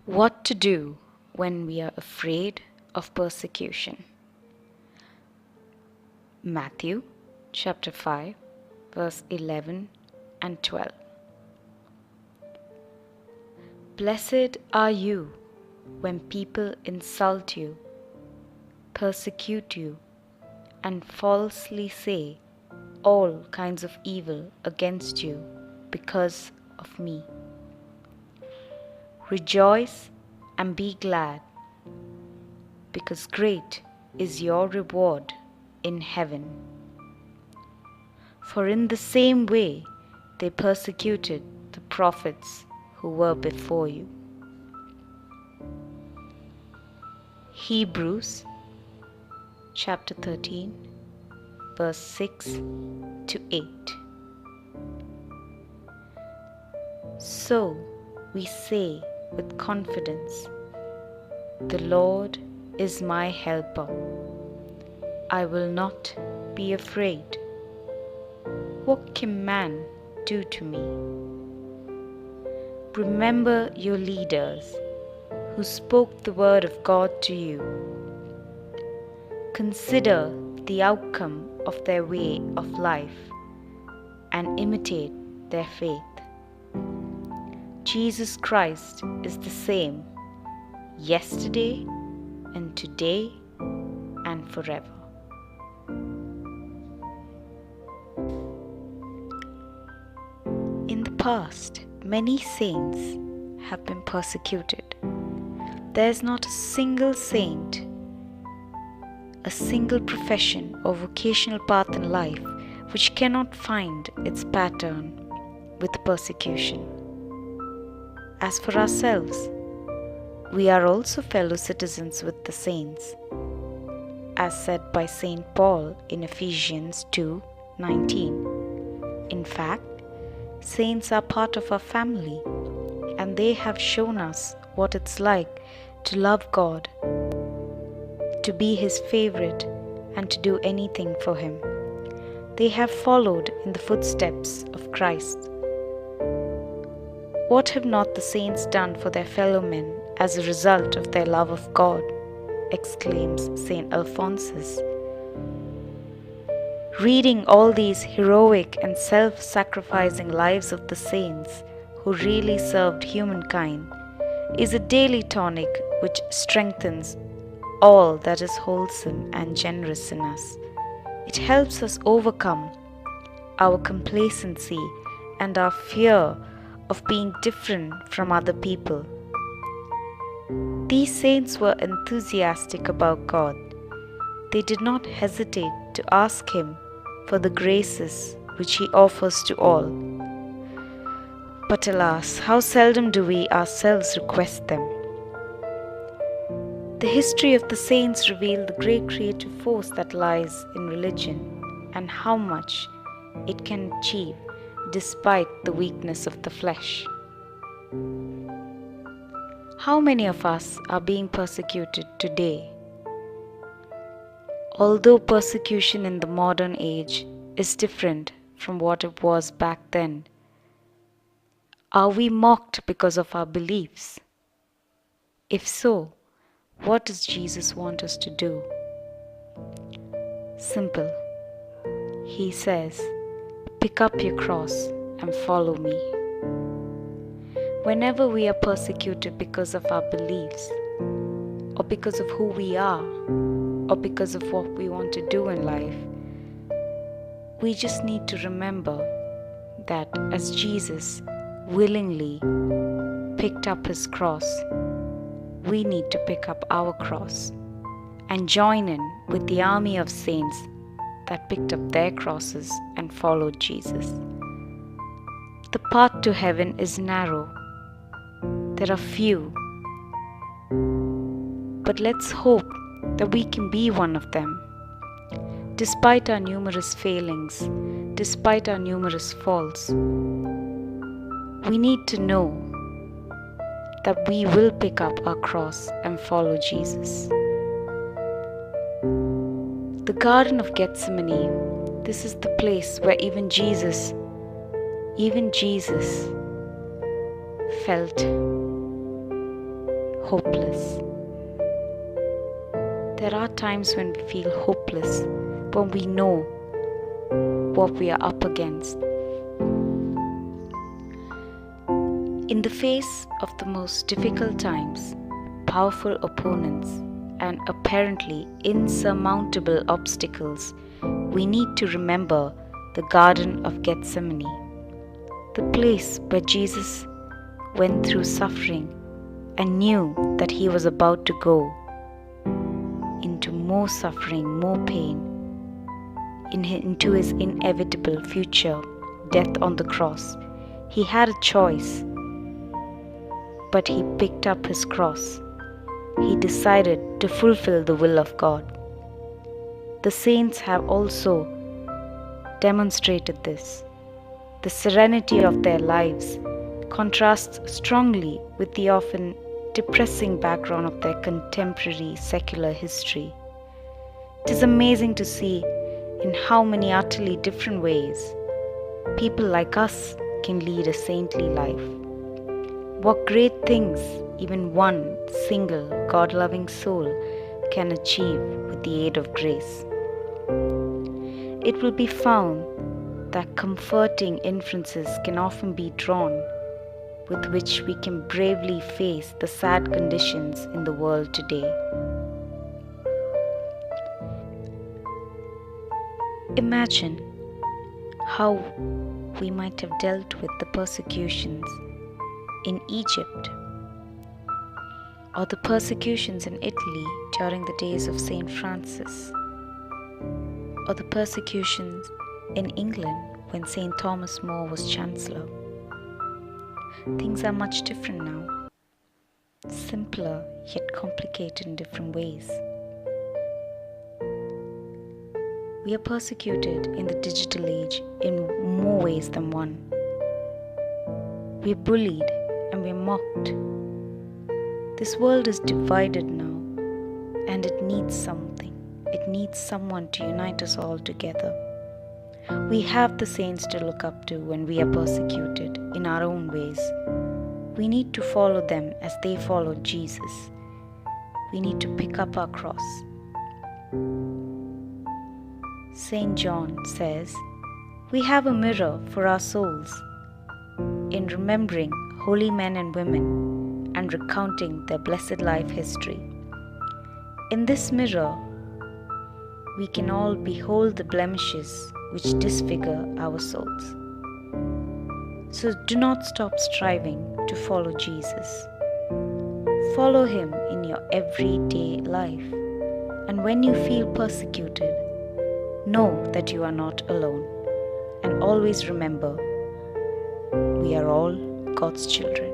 What to do when we are afraid of persecution. Matthew chapter 5 verse 11 and 12. Blessed are you when people insult you, persecute you, and falsely say all kinds of evil against you because of me. Rejoice and be glad, because great is your reward in heaven. For in the same way they persecuted the prophets who were before you. Hebrews chapter 13 verse 6 to 8. So we say with confidence, the Lord is my helper. I will not be afraid. What can man do to me? Remember your leaders who spoke the word of God to you. Consider the outcome of their way of life and imitate their faith. Jesus Christ is the same yesterday and today and forever. In the past, many saints have been persecuted. There is not a single saint, a single profession or vocational path in life which cannot find its pattern with persecution. As for ourselves, we are also fellow citizens with the saints, as said by St. Paul in Ephesians 2:19. In fact, saints are part of our family, and they have shown us what it's like to love God, to be His favorite, and to do anything for Him. They have followed in the footsteps of Christ. What have not the saints done for their fellow men as a result of their love of God? Exclaims St. Alphonsus. Reading all these heroic and self-sacrificing lives of the saints who really served humankind is a daily tonic which strengthens all that is wholesome and generous in us. It helps us overcome our complacency and our fear of being different from other people. These saints were enthusiastic about God. They did not hesitate to ask Him for the graces which He offers to all. But alas, how seldom do we ourselves request them? The history of the saints reveals the great creative force that lies in religion and how much it can achieve despite the weakness of the flesh. How many of us are being persecuted today? Although persecution in the modern age is different from what it was back then, are we mocked because of our beliefs? If so, what does Jesus want us to do? Simple. He says, pick up your cross and follow me. Whenever we are persecuted because of our beliefs, or because of who we are, or because of what we want to do in life, we just need to remember that as Jesus willingly picked up His cross, we need to pick up our cross and join in with the army of saints that picked up their crosses and followed Jesus. The path to heaven is narrow. There are few. But let's hope that we can be one of them. Despite our numerous failings, despite our numerous faults, we need to know that we will pick up our cross and follow Jesus. The Garden of Gethsemane, this is the place where even Jesus felt hopeless. There are times when we feel hopeless, when we know what we are up against. In the face of the most difficult times, powerful opponents, and apparently insurmountable obstacles, we need to remember the Garden of Gethsemane, the place where Jesus went through suffering and knew that he was about to go into more suffering, more pain, into his inevitable future death on the cross. He had a choice, but he picked up his cross. He decided to fulfill the will of God. The saints have also demonstrated this. The serenity of their lives contrasts strongly with the often depressing background of their contemporary secular history. It is amazing to see in how many utterly different ways people like us can lead a saintly life. What great things even one single God-loving soul can achieve with the aid of grace. It will be found that comforting inferences can often be drawn with which we can bravely face the sad conditions in the world today. Imagine how we might have dealt with the persecutions in Egypt, or the persecutions in Italy during the days of Saint Francis, or the persecutions in England when Saint Thomas More was Chancellor. Things are much different now, simpler yet complicated in different ways. We are persecuted in the digital age in more ways than one. We are bullied and we are mocked. This world is divided now, and it needs something. It needs someone to unite us all together. We have the saints to look up to when we are persecuted in our own ways. We need to follow them as they followed Jesus. We need to pick up our cross. Saint John says, "We have a mirror for our souls in remembering holy men and women and recounting their blessed life history. In this mirror, we can all behold the blemishes which disfigure our souls. So do not stop striving to follow Jesus. Follow him in your everyday life. And when you feel persecuted, know that you are not alone. And always remember, we are all God's children."